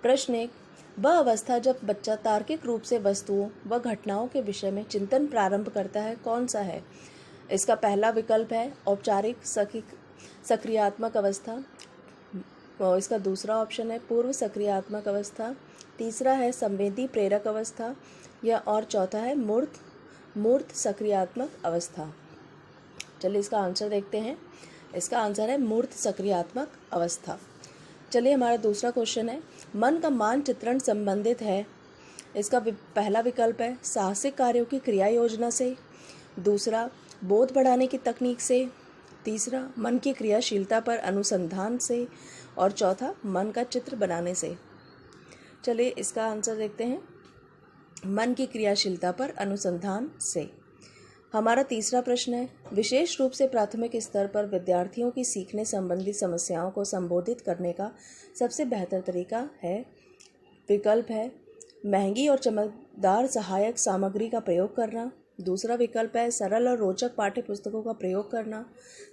प्रश्न 1, वह अवस्था जब बच्चा तार्किक रूप से वस्तुओं व घटनाओं के विषय में चिंतन प्रारंभ करता है कौन सा है? इसका पहला विकल्प है औपचारिक सक्रियात्मक अवस्था, और इसका दूसरा ऑप्शन है पूर्व सक्रियात्मक अवस्था, तीसरा है संवेदी प्रेरक अवस्था, या और चौथा है मूर्त सक्रियात्मक अवस्था। चलिए इसका आंसर देखते हैं। इसका आंसर है मूर्त सक्रियात्मक अवस्था। चलिए हमारा दूसरा क्वेश्चन है, मन का मानचित्रण संबंधित है। इसका पहला विकल्प है साहसिक कार्यों की क्रिया योजना से, दूसरा बोध बढ़ाने की तकनीक से, तीसरा मन की क्रियाशीलता पर अनुसंधान से, और चौथा मन का चित्र बनाने से। चलिए इसका आंसर देखते हैं, मन की क्रियाशीलता पर अनुसंधान से। हमारा तीसरा प्रश्न है, विशेष रूप से प्राथमिक स्तर पर विद्यार्थियों की सीखने संबंधी समस्याओं को संबोधित करने का सबसे बेहतर तरीका है। विकल्प है महंगी और चमकदार सहायक सामग्री का प्रयोग करना, दूसरा विकल्प है सरल और रोचक पाठ्य पुस्तकों का प्रयोग करना,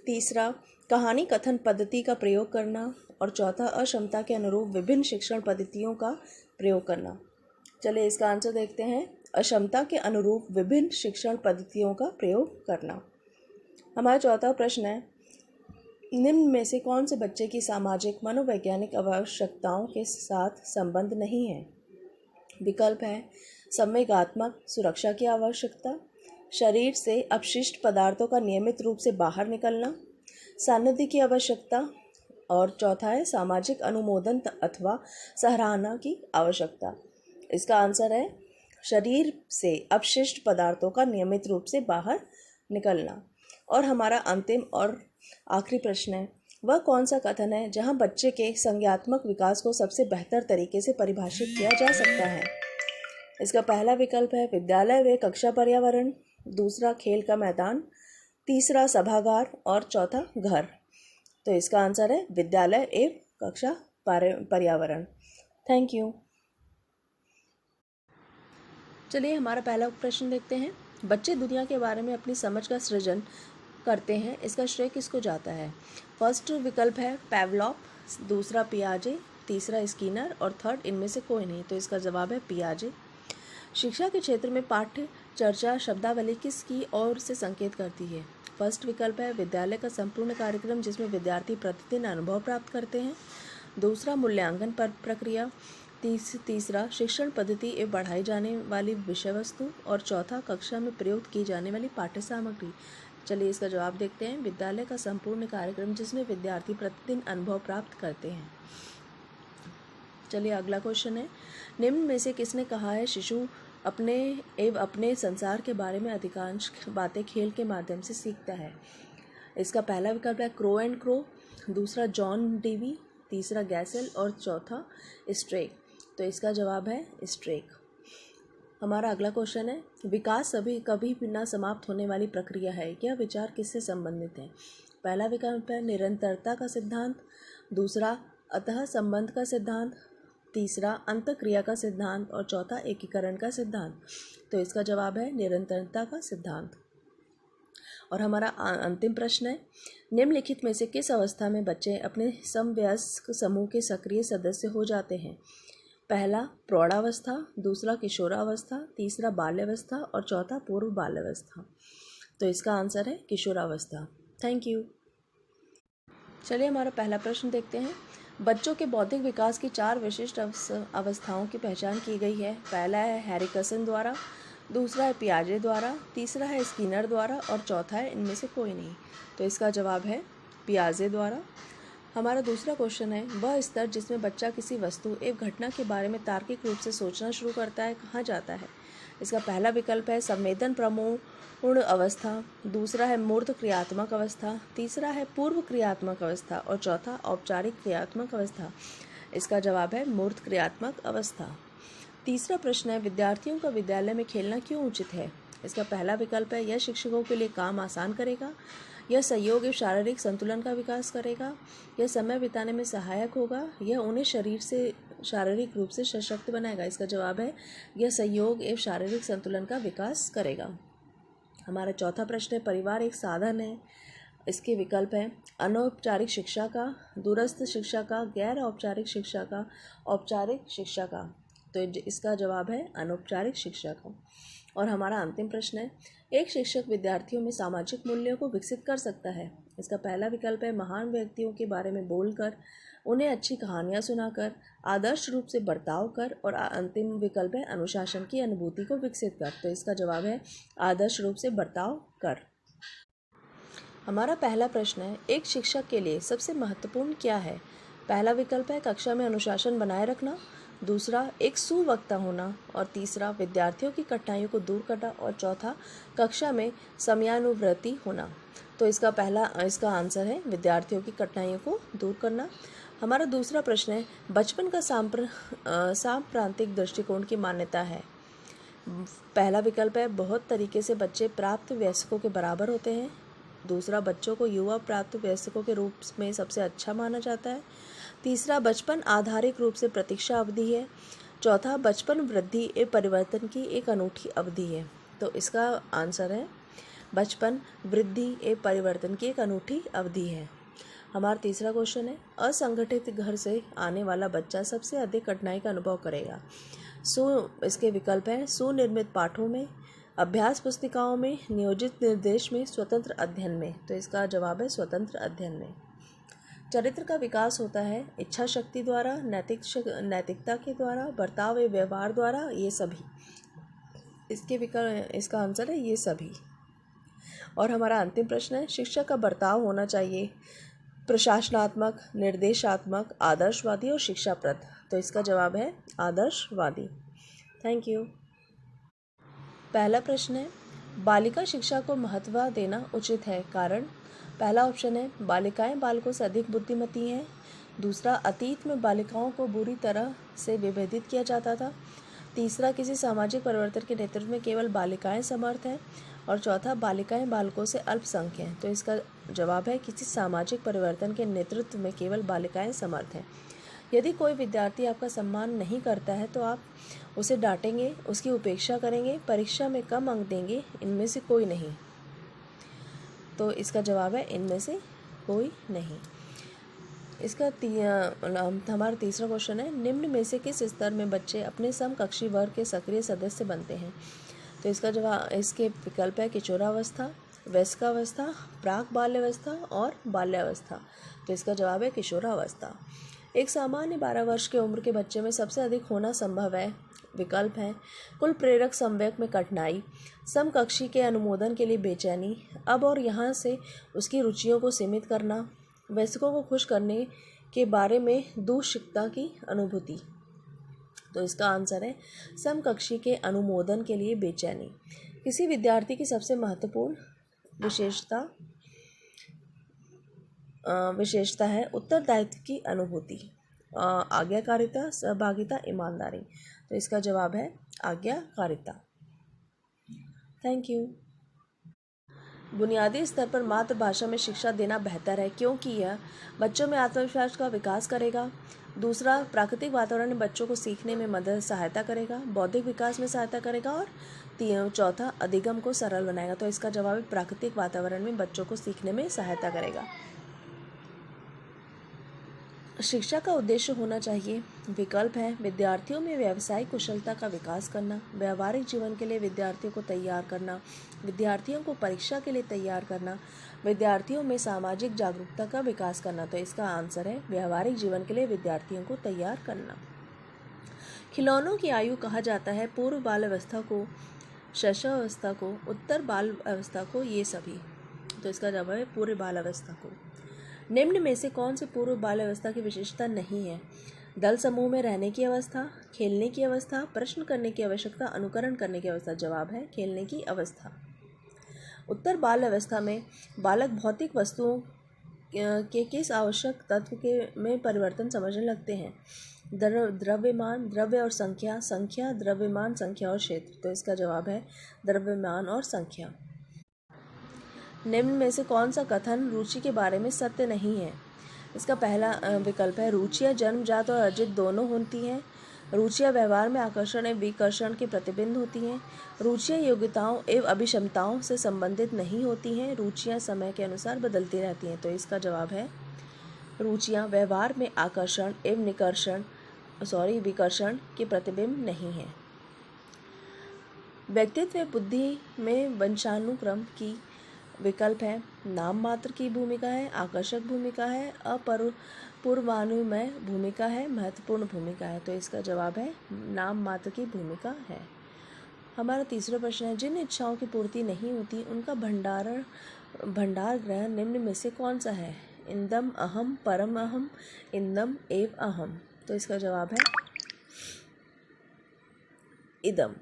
तीसरा कहानी कथन पद्धति का प्रयोग करना, और चौथा अक्षमता के अनुरूप विभिन्न शिक्षण पद्धतियों का प्रयोग करना। चलिए इसका आंसर देखते हैं, अक्षमता के अनुरूप विभिन्न शिक्षण पद्धतियों का प्रयोग करना। हमारा चौथा प्रश्न है, निम्न में से कौन से बच्चे की सामाजिक मनोवैज्ञानिक आवश्यकताओं के साथ संबंध नहीं है? विकल्प है संवेगात्मक सुरक्षा की आवश्यकता, शरीर से अपशिष्ट पदार्थों का नियमित रूप से बाहर निकलना, सानिध्य की आवश्यकता, और चौथा है सामाजिक अनुमोदन अथवा सराहना की आवश्यकता। इसका आंसर है शरीर से अपशिष्ट पदार्थों का नियमित रूप से बाहर निकलना। और हमारा अंतिम और आखिरी प्रश्न है, वह कौन सा कथन है जहां बच्चे के संज्ञात्मक विकास को सबसे बेहतर तरीके से परिभाषित किया जा सकता है? इसका पहला विकल्प है विद्यालय व कक्षा पर्यावरण, दूसरा खेल का मैदान, तीसरा सभागार, और चौथा घर। तो इसका आंसर है विद्यालय एवं कक्षा पर्यावरण। Thank you. चलिए हमारा पहला प्रश्न देखते हैं, बच्चे दुनिया के बारे में अपनी समझ का सृजन करते हैं, इसका श्रेय किसको जाता है? फर्स्ट विकल्प है पेवलॉव, दूसरा पियाजे, तीसरा स्किनर, और थर्ड इनमें से कोई नहीं। तो इसका जवाब है पियाजे। शिक्षा के क्षेत्र में पाठ्य चर्चा शब्दावली किसकी ओर से संकेत करती है? फर्स्ट विकल्प है विद्यालय का संपूर्ण कार्यक्रम जिसमें विद्यार्थी प्रतिदिन अनुभव प्राप्त करते हैं, दूसरा मूल्यांकन प्रक्रिया, तीसरा शिक्षण पद्धति एवं बढ़ाई जाने वाली विषय वस्तु, और चौथा कक्षा में प्रयोग की जाने वाली पाठ्य सामग्री। चलिए इसका जवाब देखते हैं, विद्यालय का संपूर्ण कार्यक्रम जिसमें विद्यार्थी प्रतिदिन अनुभव प्राप्त करते हैं। चलिए अगला क्वेश्चन है, निम्न में से किसने कहा है शिशु अपने संसार के बारे में अधिकांश बातें खेल के माध्यम से सीखता है? इसका पहला विकल्प है क्रो एंड क्रो, दूसरा जॉन डेवी, तीसरा गैसल, और चौथा स्ट्रेक। तो इसका जवाब है स्ट्रेक। हमारा अगला क्वेश्चन है, विकास कभी भी ना समाप्त होने वाली प्रक्रिया है, यह विचार किससे संबंधित है? पहला विकल्प है निरंतरता का सिद्धांत, दूसरा अतः संबंध का सिद्धांत, तीसरा अंतःक्रिया का सिद्धांत, और चौथा एकीकरण का सिद्धांत। तो इसका जवाब है निरंतरता का सिद्धांत। और हमारा अंतिम प्रश्न है, निम्नलिखित में से किस अवस्था में बच्चे अपने समवयस्क समूह के सक्रिय सदस्य हो जाते हैं? पहला प्रौढ़ावस्था, दूसरा किशोरावस्था, तीसरा बाल्यावस्था, और चौथा पूर्व बाल्यावस्था। तो इसका आंसर है किशोरावस्था। Thank you. चलिए हमारा पहला प्रश्न देखते हैं, बच्चों के बौद्धिक विकास की 4 विशिष्ट अवस्थाओं की पहचान की गई है। पहला है हैरिकसन द्वारा, दूसरा है पियाजे द्वारा, तीसरा है स्किनर द्वारा, और चौथा है इनमें से कोई नहीं। तो इसका जवाब है पियाजे द्वारा। हमारा दूसरा क्वेश्चन है, वह स्तर जिसमें बच्चा किसी वस्तु एवं घटना के बारे में तार्किक रूप से सोचना शुरू करता है कहाँ जाता है? इसका पहला विकल्प है संवेदन प्रमूर्ण अवस्था, दूसरा है मूर्त क्रियात्मक अवस्था, तीसरा है पूर्व क्रियात्मक अवस्था, और चौथा औपचारिक क्रियात्मक अवस्था। इसका जवाब है मूर्त क्रियात्मक अवस्था। तीसरा प्रश्न है, विद्यार्थियों का विद्यालय में खेलना क्यों उचित है? इसका पहला विकल्प है यह शिक्षकों के लिए काम आसान करेगा, यह सहयोग एवं शारीरिक संतुलन का विकास करेगा, यह समय बिताने में सहायक होगा, यह उन्हें शारीरिक रूप से सशक्त बनाएगा। इसका जवाब है यह सहयोग एवं शारीरिक संतुलन का विकास करेगा। हमारा चौथा प्रश्न है, परिवार एक साधन है, इसके विकल्प हैं अनौपचारिक शिक्षा का, दूरस्थ शिक्षा का, गैर औपचारिक शिक्षा का, औपचारिक शिक्षा का। तो इसका जवाब है अनौपचारिक शिक्षा का। और हमारा अंतिम प्रश्न है, एक शिक्षक विद्यार्थियों में सामाजिक मूल्यों को विकसित कर सकता है। इसका पहला विकल्प है महान व्यक्तियों के बारे में बोलकर, उन्हें अच्छी कहानियाँ सुनाकर, आदर्श रूप से बर्ताव कर, और अंतिम विकल्प है अनुशासन की अनुभूति को विकसित कर। तो इसका जवाब है आदर्श रूप से बर्ताव कर। हमारा पहला प्रश्न है, एक शिक्षक के लिए सबसे महत्वपूर्ण क्या है। पहला विकल्प है कक्षा में अनुशासन बनाए रखना, दूसरा एक सुवक्ता होना, और तीसरा विद्यार्थियों की कठिनाइयों को दूर करना, और चौथा कक्षा में समयानुवर्ती होना। तो इसका आंसर है विद्यार्थियों की कठिनाइयों को दूर करना। हमारा दूसरा प्रश्न है, बचपन का सांप्रांतिक दृष्टिकोण की मान्यता है। पहला विकल्प है बहुत तरीके से बच्चे प्राप्त वयस्कों के बराबर होते हैं, दूसरा बच्चों को युवा प्राप्त वयस्कों के रूप में सबसे अच्छा माना जाता है, तीसरा बचपन आधारिक रूप से प्रतीक्षा अवधि है, चौथा बचपन वृद्धि एवं परिवर्तन की एक अनूठी अवधि है। तो इसका आंसर है बचपन वृद्धि एवं परिवर्तन की एक अनूठी अवधि है। हमारा तीसरा क्वेश्चन है, असंगठित घर से आने वाला बच्चा सबसे अधिक कठिनाई का अनुभव करेगा। इसके विकल्प हैं सुनिर्मित पाठों में, अभ्यास पुस्तिकाओं में, नियोजित निर्देश में, स्वतंत्र अध्ययन में। तो इसका जवाब है स्वतंत्र अध्ययन में। चरित्र का विकास होता है इच्छा शक्ति द्वारा, नैतिकता के द्वारा, बर्ताव एवं व्यवहार द्वारा, ये सभी। इसका आंसर है ये सभी। और हमारा अंतिम प्रश्न है, शिक्षक का बर्ताव होना चाहिए प्रशासनात्मक, निर्देशात्मक, आदर्शवादी और शिक्षाप्रद। तो इसका जवाब है आदर्शवादी। Thank you. पहला प्रश्न है, बालिका शिक्षा को महत्व देना उचित है, कारण। पहला ऑप्शन है बालिकाएं बालकों से अधिक बुद्धिमती हैं, दूसरा अतीत में बालिकाओं को बुरी तरह से विभेदित किया जाता था, तीसरा किसी सामाजिक परिवर्तन के नेतृत्व में केवल बालिकाएं समर्थ हैं, और चौथा बालिकाएं बालकों से अल्पसंख्य हैं। तो इसका जवाब है किसी सामाजिक परिवर्तन के नेतृत्व में केवल बालिकाएं समर्थ हैं। यदि कोई विद्यार्थी आपका सम्मान नहीं करता है तो आप उसे डांटेंगे, उसकी उपेक्षा करेंगे, परीक्षा में कम अंक देंगे, इनमें से कोई नहीं। तो इसका जवाब है इनमें से कोई नहीं। हमारा तीसरा क्वेश्चन है, निम्न में से किस स्तर में बच्चे अपने समकक्षी वर्ग के सक्रिय सदस्य बनते हैं। तो इसके विकल्प है किशोरावस्था, वयस्कावस्था, प्राक बाल्यावस्था और बाल्यावस्था। तो इसका जवाब है किशोरावस्था। एक सामान्य 12 वर्ष की उम्र के बच्चे में सबसे अधिक होना संभव है। विकल्प हैं कुल प्रेरक संवेग में कठिनाई, समकक्षी के अनुमोदन के लिए बेचैनी, अब और यहाँ से उसकी रुचियों को सीमित करना, वयस्कों को खुश करने के बारे में दूषिकता की अनुभूति। तो इसका आंसर है समकक्षी के अनुमोदन के लिए बेचैनी। किसी विद्यार्थी की सबसे महत्वपूर्ण विशेषता है उत्तरदायित्व की अनुभूति, आज्ञाकारिता, सहभागिता, ईमानदारी। तो इसका जवाब है आज्ञाकारिता। Thank you. बुनियादी स्तर पर मातृभाषा में शिक्षा देना बेहतर है क्योंकि यह बच्चों में आत्मविश्वास का विकास करेगा। दूसरा, प्राकृतिक वातावरण में बच्चों को सीखने में सहायता करेगा, बौद्धिक विकास में सहायता करेगा, और चौथा, अधिगम को सरल बनाएगा। तो इसका जवाब है प्राकृतिक वातावरण में बच्चों को सीखने में सहायता करेगा। शिक्षा का उद्देश्य होना चाहिए। विकल्प है विद्यार्थियों में व्यावसायिक कुशलता का विकास करना, व्यावहारिक जीवन के लिए विद्यार्थियों को तैयार करना, विद्यार्थियों को परीक्षा के लिए तैयार करना, विद्यार्थियों में सामाजिक जागरूकता का विकास करना। तो इसका आंसर है व्यावहारिक जीवन के लिए विद्यार्थियों को तैयार करना। खिलौनों की आयु कहा जाता है पूर्व बाल अवस्था को, शैशवावस्था को, उत्तर बाल अवस्था को, ये सभी। तो इसका जवाब है पूर्व बाल अवस्था को। निम्न में से कौन सी पूर्व बाल अवस्था की विशेषता नहीं है। दल समूह में रहने की अवस्था, खेलने की अवस्था, प्रश्न करने की आवश्यकता, अनुकरण करने की अवस्था। जवाब है खेलने की अवस्था। उत्तर बाल अवस्था में बालक भौतिक वस्तुओं के किस आवश्यक तत्व में परिवर्तन समझने लगते हैं। द्रव्यमान, द्रव्य और संख्या, संख्या, द्रव्यमान, संख्या और क्षेत्र। तो इसका जवाब है द्रव्यमान और संख्या। निम्न में से कौन सा कथन रुचि के बारे में सत्य नहीं है। इसका पहला विकल्प है रुचियाँ जन्मजात और अर्जित दोनों होती हैं। रुचियाँ व्यवहार में आकर्षण एवं विकर्षण के प्रतिबिंब होती हैं। रुचियाँ योग्यताओं एवं अभिक्षमताओं से संबंधित नहीं होती हैं। रुचियाँ समय के अनुसार बदलती रहती हैं। तो इसका जवाब है रुचियाँ व्यवहार में आकर्षण एवं विकर्षण के प्रतिबिंब नहीं है। व्यक्तित्व व बुद्धि में वंशानुक्रम की विकल्प है। नाम मात्र की भूमिका है, आकर्षक भूमिका है, पूर्वानुमेय भूमिका है, महत्वपूर्ण भूमिका है। तो इसका जवाब है नाम मात्र की भूमिका है। हमारा तीसरा प्रश्न है, जिन इच्छाओं की पूर्ति नहीं होती उनका भंडार ग्रह निम्न में से कौन सा है? इंदम, अहम, परम अहम, इंदम एव अहम। तो इसका जवाब है इदम।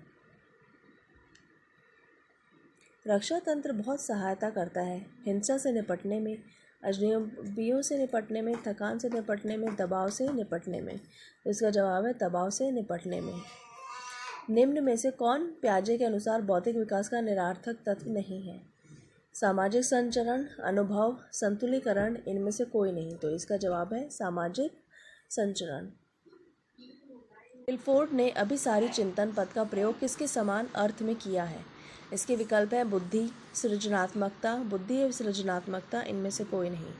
रक्षा तंत्र बहुत सहायता करता है हिंसा से निपटने में, अजनबियों से निपटने में, थकान से निपटने में, दबाव से निपटने में। तो इसका जवाब है दबाव से निपटने में। निम्न में से कौन पियाजे के अनुसार बौद्धिक विकास का निरार्थक तत्व नहीं है? सामाजिक संचरण, अनुभव, संतुलीकरण, इनमें से कोई नहीं। तो इसका जवाब है सामाजिक संचरण। मिलफोर्ड ने अभिसारी चिंतन पद का प्रयोग किसके समान अर्थ में किया है? इसके विकल्प है बुद्धि, सृजनात्मकता, बुद्धि एवं सृजनात्मकता, इनमें से कोई नहीं।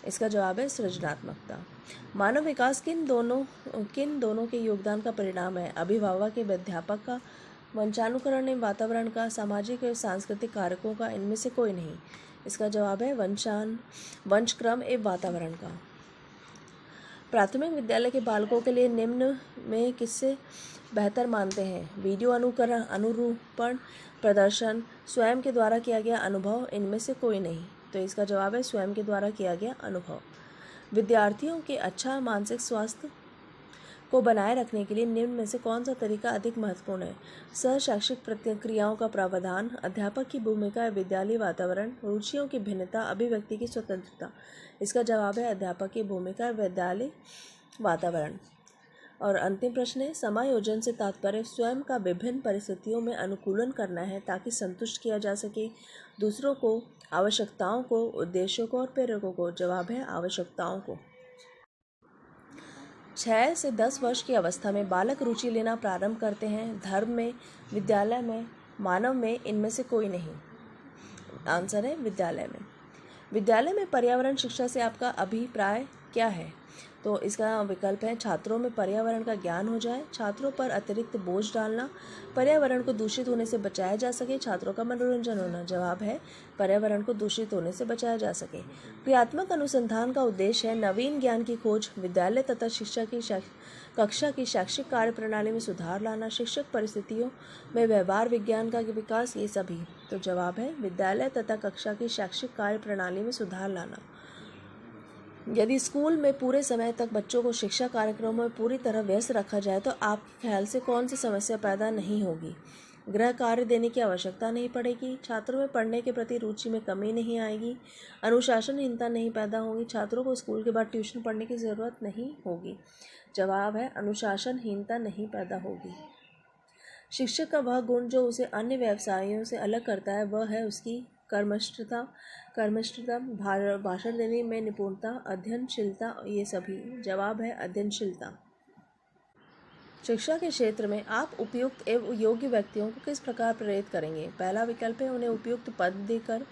इसका जवाब है सृजनात्मकता। मानव विकास किन दोनों के योगदान का परिणाम है? अभिभावक एवं अध्यापक का, वंशानुकरण एवं वातावरण का, सामाजिक एवं सांस्कृतिक कारकों का, इनमें से कोई नहीं। इसका जवाब है वंशक्रम एवं वातावरण का। प्राथमिक विद्यालय के बालकों के लिए निम्न में किससे बेहतर मानते हैं? वीडियो अनुरूपण प्रदर्शन, स्वयं के द्वारा किया गया अनुभव, इनमें से कोई नहीं। तो इसका जवाब है स्वयं के द्वारा किया गया अनुभव। विद्यार्थियों के अच्छा मानसिक स्वास्थ्य को बनाए रखने के लिए निम्न में से कौन सा तरीका अधिक महत्वपूर्ण है? सहशैक्षिक प्रक्रियाओं का प्रावधान, अध्यापक की भूमिका, विद्यालय वातावरण, रुचियों की भिन्नता, अभिव्यक्ति की स्वतंत्रता। इसका जवाब है अध्यापक की भूमिका, विद्यालय वातावरण। और अंतिम प्रश्न है, समायोजन से तात्पर्य स्वयं का विभिन्न परिस्थितियों में अनुकूलन करना है ताकि संतुष्ट किया जा सके दूसरों को, आवश्यकताओं को, उद्देश्यों को और प्रेरकों को। जवाब है आवश्यकताओं को। 6 से 10 वर्ष की अवस्था में बालक रुचि लेना प्रारंभ करते हैं। धर्म में, विद्यालय में, मानव में, इनमें से कोई नहीं। आंसर है विद्यालय में। विद्यालय में पर्यावरण शिक्षा से आपका अभिप्राय क्या है? तो इसका विकल्प है छात्रों में पर्यावरण का ज्ञान हो जाए, छात्रों पर अतिरिक्त बोझ डालना, पर्यावरण को दूषित होने से बचाया जा सके, छात्रों का मनोरंजन होना। जवाब है पर्यावरण को दूषित होने से बचाया जा सके। क्रियात्मक अनुसंधान का उद्देश्य है नवीन ज्ञान की खोज, विद्यालय तथा कक्षा की शैक्षिक कार्य प्रणाली में सुधार लाना, शिक्षक परिस्थितियों में व्यवहार विज्ञान का विकास, ये सभी। तो जवाब है विद्यालय तथा कक्षा की शैक्षिक कार्य प्रणाली में सुधार लाना। यदि स्कूल में पूरे समय तक बच्चों को शिक्षा कार्यक्रमों में पूरी तरह व्यस्त रखा जाए तो आपके ख्याल से कौन सी समस्या पैदा नहीं होगी? गृह कार्य देने की आवश्यकता नहीं पड़ेगी, छात्रों में पढ़ने के प्रति रुचि में कमी नहीं आएगी, अनुशासनहीनता नहीं पैदा होगी, छात्रों को स्कूल के बाद ट्यूशन पढ़ने की ज़रूरत नहीं होगी। जवाब है अनुशासनहीनता नहीं पैदा होगी। शिक्षक का वह गुण जो उसे अन्य व्यवसायों से अलग करता है वह है उसकी कर्मष्ठता, भाषण देने में निपुणता, अध्ययनशीलता, ये सभी। जवाब है अध्ययनशीलता। शिक्षा के क्षेत्र में आप उपयुक्त एवं योग्य व्यक्तियों को किस प्रकार प्रेरित करेंगे? पहला विकल्प है उन्हें उपयुक्त पद देकर,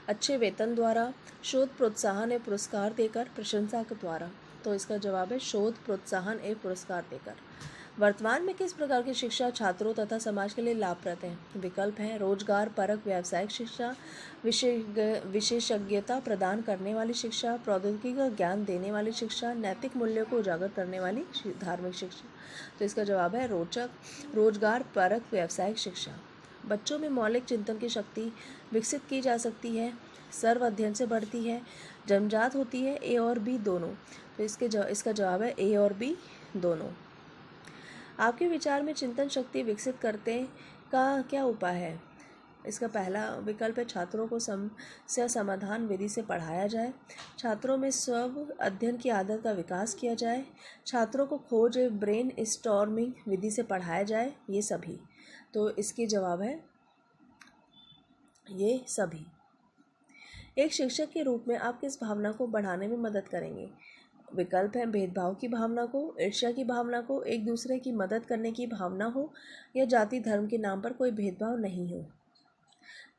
अच्छे वेतन द्वारा, शोध प्रोत्साहन एवं पुरस्कार देकर, प्रशंसा के द्वारा। तो इसका जवाब है शोध प्रोत्साहन एवं पुरस्कार देकर। वर्तमान में किस प्रकार की शिक्षा छात्रों तथा समाज के लिए लाभप्रद है? विकल्प हैं रोजगार परक व्यावसायिक शिक्षा, विशेषज्ञता प्रदान करने वाली शिक्षा, प्रौद्योगिकी का ज्ञान देने वाली शिक्षा, नैतिक मूल्यों को उजागर करने वाली धार्मिक शिक्षा। तो इसका जवाब है रोजगार परक व्यावसायिक शिक्षा। बच्चों में मौलिक चिंतन की शक्ति विकसित की जा सकती है, सर्व अध्ययन से बढ़ती है, जन्मजात होती है, ए और बी दोनों। तो इसका जवाब है ए और बी दोनों। आपके विचार में चिंतन शक्ति विकसित करने का क्या उपाय है? इसका पहला विकल्प है छात्रों को समस्या समाधान विधि से पढ़ाया जाए, छात्रों में स्व अध्ययन की आदत का विकास किया जाए, छात्रों को खोज एवं ब्रेन स्टॉर्मिंग विधि से पढ़ाया जाए, ये सभी। तो इसकी जवाब है ये सभी। एक शिक्षक के रूप में आप किस भावना को बढ़ाने में मदद करेंगे? विकल्प है भेदभाव की भावना को, ईर्ष्या की भावना को, एक दूसरे की मदद करने की भावना हो, या जाति धर्म के नाम पर कोई भेदभाव नहीं हो।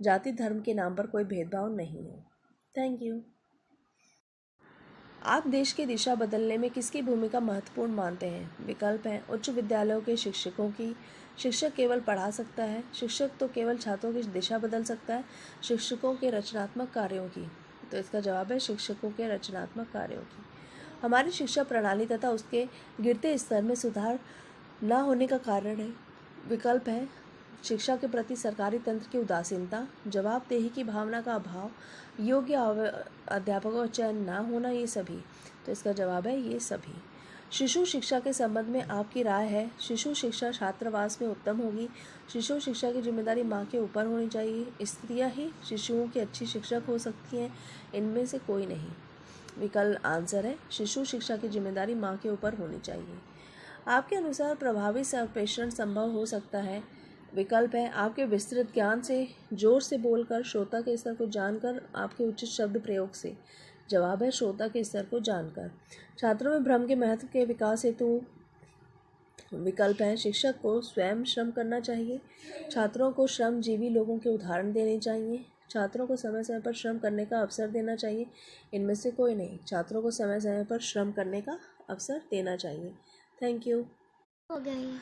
जाति धर्म के नाम पर कोई भेदभाव नहीं हो। Thank you. आप देश की दिशा बदलने में किसकी भूमिका महत्वपूर्ण मानते हैं? विकल्प हैं उच्च विद्यालयों के शिक्षकों की, शिक्षक केवल पढ़ा सकता है, शिक्षक तो केवल छात्रों की दिशा बदल सकता है, शिक्षकों के रचनात्मक कार्यों की। तो इसका जवाब है शिक्षकों के रचनात्मक कार्यों की। हमारी शिक्षा प्रणाली तथा उसके गिरते स्तर में सुधार न होने का कारण है। विकल्प है शिक्षा के प्रति सरकारी तंत्र की उदासीनता, जवाबदेही की भावना का अभाव, योग्य अध्यापकों का चयन न होना, ये सभी। तो इसका जवाब है ये सभी। शिशु शिक्षा के संबंध में आपकी राय है? शिशु शिक्षा छात्रावास में उत्तम होगी। शिशु शिक्षा की जिम्मेदारी माँ के ऊपर होनी चाहिए। स्त्रियाँ ही शिशुओं की अच्छी शिक्षक हो सकती हैं, इनमें से कोई नहीं। विकल्प आंसर है शिशु शिक्षा की जिम्मेदारी माँ के ऊपर होनी चाहिए। आपके अनुसार प्रभावी संप्रेषण संभव हो सकता है? विकल्प है आपके विस्तृत ज्ञान से, जोर से बोलकर, श्रोता के स्तर को जानकर, आपके उचित शब्द प्रयोग से। जवाब है श्रोता के स्तर को जानकर। छात्रों में भ्रम के महत्व के विकास हेतु। विकल्प है शिक्षक को स्वयं श्रम करना चाहिए, छात्रों को श्रमजीवी लोगों के उदाहरण देने चाहिए, छात्रों को समय समय पर श्रम करने का अवसर देना चाहिए, इनमें से कोई नहीं। छात्रों को समय समय पर श्रम करने का अवसर देना चाहिए। Thank you. हो गई।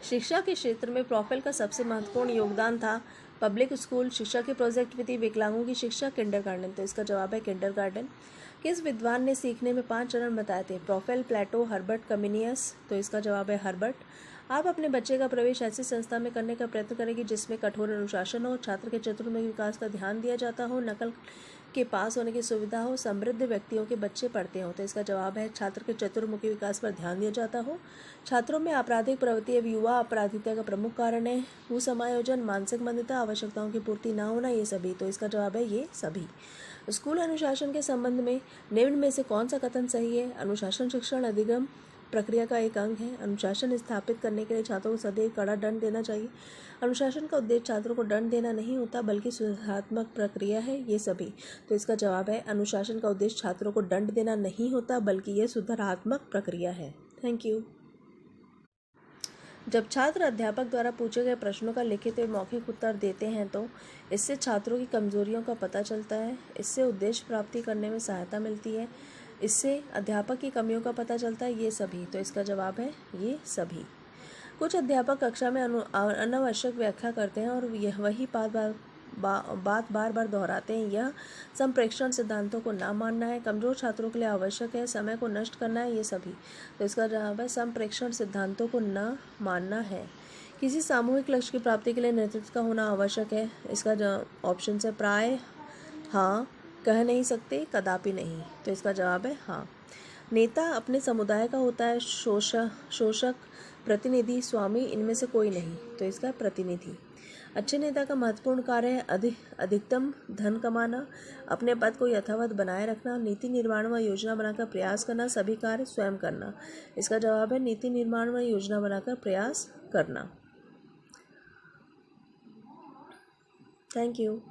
शिक्षा के क्षेत्र में प्रोफेल का सबसे महत्वपूर्ण योगदान था? पब्लिक स्कूल, शिक्षा के प्रोजेक्ट विधि, विकलांगों की शिक्षा, किंडरगार्टन। तो इसका जवाब है किंडरगार्टन। किस विद्वान ने सीखने में 5 चरण बताए थे? प्रोफेल, प्लेटो, हर्बर्ट, कम्युनियस। तो इसका जवाब है हर्बर्ट। आप अपने बच्चे का प्रवेश ऐसी संस्था में करने का प्रयत्न करेंगे जिसमें कठोर अनुशासन हो, छात्र के चतुर्मुखी विकास का ध्यान दिया जाता हो, नकल के पास होने की सुविधा हो, समृद्ध व्यक्तियों के बच्चे पढ़ते हो। तो इसका जवाब है छात्र के चतुर्मुखी विकास पर ध्यान दिया जाता हो। छात्रों में आपराधिक प्रवृत्ति एवं युवा अपराधिता का प्रमुख कारण है कुसमायोजन, मानसिक मंदता, आवश्यकताओं की पूर्ति न होना, ये सभी। तो इसका जवाब है ये सभी। स्कूल अनुशासन के संबंध में निम्न में से कौन सा कथन सही है? अनुशासन शिक्षण अधिगम प्रक्रिया का एक अंग है। अनुशासन स्थापित करने के लिए छात्रों को सदैव कड़ा दंड देना चाहिए। अनुशासन का उद्देश्य छात्रों को दंड देना नहीं होता बल्कि सुधारात्मक प्रक्रिया है, ये सभी। तो इसका जवाब है अनुशासन का उद्देश्य छात्रों को दंड देना नहीं होता बल्कि यह सुधारात्मक प्रक्रिया है। Thank you. जब छात्र अध्यापक द्वारा पूछे गए प्रश्नों का लिखित एवं मौखिक उत्तर देते हैं तो इससे छात्रों की कमजोरियों का पता चलता है, इससे उद्देश्य प्राप्ति करने में सहायता मिलती है, इससे अध्यापक की कमियों का पता चलता है, ये सभी। तो इसका जवाब है ये सभी। कुछ अध्यापक कक्षा में अनावश्यक व्याख्या करते हैं और यह वही बात बार बार दोहराते हैं। यह संप्रेषण सिद्धांतों को ना मानना है, कमजोर छात्रों के लिए आवश्यक है, समय को नष्ट करना है, ये सभी। तो इसका जवाब है संप्रेषण सिद्धांतों को न मानना है। किसी सामूहिक लक्ष्य की प्राप्ति के लिए नेतृत्व का होना आवश्यक है। इसका ऑप्शन है प्राय हाँ, कह नहीं सकते, कदापि नहीं। तो इसका जवाब है हाँ। नेता अपने समुदाय का होता है, शोषक, प्रतिनिधि, स्वामी, इनमें से कोई नहीं। तो इसका प्रतिनिधि। अच्छे नेता का महत्वपूर्ण कार्य है अधिकतम धन कमाना, अपने पद को यथावत बनाए रखना, नीति निर्माण व योजना बनाकर प्रयास करना, सभी कार्य स्वयं करना। इसका जवाब है नीति निर्माण व योजना बनाकर प्रयास करना। Thank you.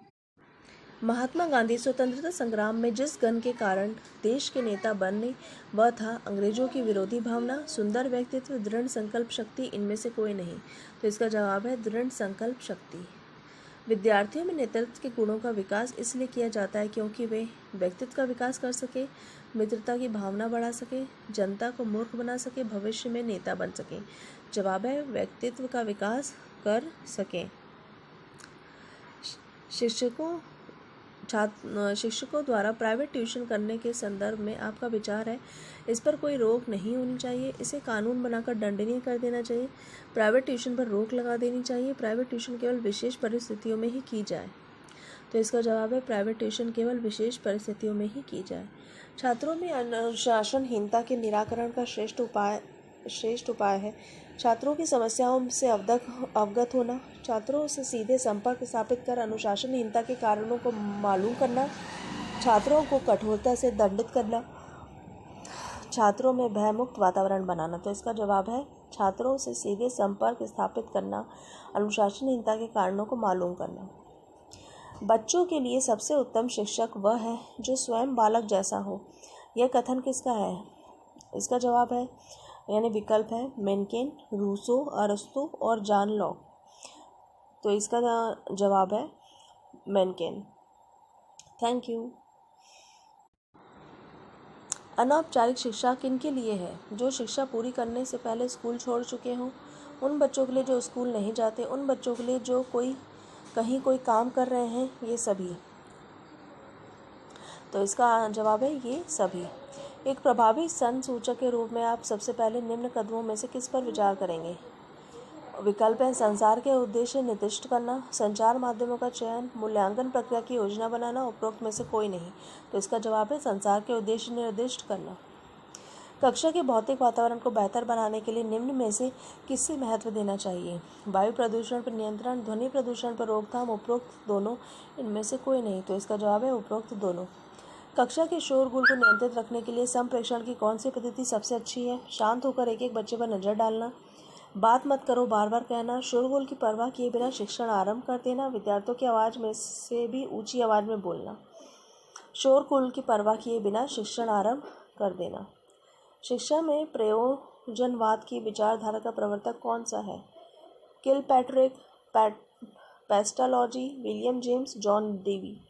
महात्मा गांधी स्वतंत्रता संग्राम में जिस गण के कारण देश के नेता बने वह था अंग्रेजों की विरोधी भावना, सुंदर व्यक्तित्व, दृढ़ संकल्प शक्ति, इनमें से कोई नहीं। तो इसका जवाब है दृढ़ संकल्प शक्ति। विद्यार्थियों में नेतृत्व के गुणों का विकास इसलिए किया जाता है क्योंकि वे व्यक्तित्व का विकास कर सके, मित्रता की भावना बढ़ा सके, जनता को मूर्ख बना सके, भविष्य में नेता बन सके। जवाब है व्यक्तित्व का विकास कर सकें। शिक्षकों द्वारा प्राइवेट ट्यूशन करने के संदर्भ में आपका विचार है? इस पर कोई रोक नहीं होनी चाहिए, इसे कानून बनाकर दंडनीय कर देना चाहिए, प्राइवेट ट्यूशन पर रोक लगा देनी चाहिए, प्राइवेट ट्यूशन केवल विशेष परिस्थितियों में ही की जाए। तो इसका जवाब है प्राइवेट ट्यूशन केवल विशेष परिस्थितियों में ही की जाए। छात्रों में अनुशासनहीनता के निराकरण का श्रेष्ठ उपाय है छात्रों की समस्याओं से अवगत होना, छात्रों से सीधे संपर्क स्थापित कर अनुशासनहीनता के कारणों को मालूम करना, छात्रों को कठोरता से दंडित करना, छात्रों में भयमुक्त वातावरण बनाना। तो इसका जवाब है छात्रों से सीधे संपर्क स्थापित करना, अनुशासनहीनता के कारणों को मालूम करना। बच्चों के लिए सबसे उत्तम शिक्षक वह है जो स्वयं बालक जैसा हो। यह कथन किसका है? इसका जवाब है यानी विकल्प है मेनकेन, रूसो, अरस्तु और जॉन लॉक। तो इसका जवाब है मेनकेन। Thank you. अनौपचारिक शिक्षा किनके लिए है? जो शिक्षा पूरी करने से पहले स्कूल छोड़ चुके हों, उन बच्चों के लिए जो स्कूल नहीं जाते, उन बच्चों के लिए जो कहीं कोई काम कर रहे हैं, ये सभी। तो इसका जवाब है ये सभी। एक प्रभावी संसूचक के रूप में आप सबसे पहले निम्न कदमों में से किस पर विचार करेंगे? विकल्प है संचार के उद्देश्य निर्दिष्ट करना, संचार माध्यमों का चयन, मूल्यांकन प्रक्रिया की योजना बनाना, उपरोक्त में से कोई नहीं। तो इसका जवाब है संचार के उद्देश्य निर्दिष्ट करना। कक्षा के भौतिक वातावरण को बेहतर बनाने के लिए निम्न में से किसे महत्व देना चाहिए? वायु प्रदूषण पर नियंत्रण, ध्वनि प्रदूषण पर रोकथाम, उपरोक्त दोनों, इनमें से कोई नहीं। तो इसका जवाब है उपरोक्त दोनों। कक्षा के शोरगुल को नियंत्रित रखने के लिए संप्रेषण की कौन सी पद्धति सबसे अच्छी है? शांत होकर एक एक बच्चे पर नजर डालना, बात मत करो बार बार कहना, शोरगुल की परवाह किए बिना शिक्षण आरंभ कर देना, विद्यार्थियों की आवाज़ में से भी ऊंची आवाज़ में बोलना। शोरगुल की परवाह किए बिना शिक्षण आरंभ कर देना। शिक्षा में प्रयोजनवाद की विचारधारा का प्रवर्तक कौन सा है? Kilpatrick, Pestalozzi, William James, John Dewey.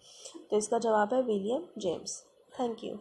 तो इसका जवाब है विलियम जेम्स। Thank you.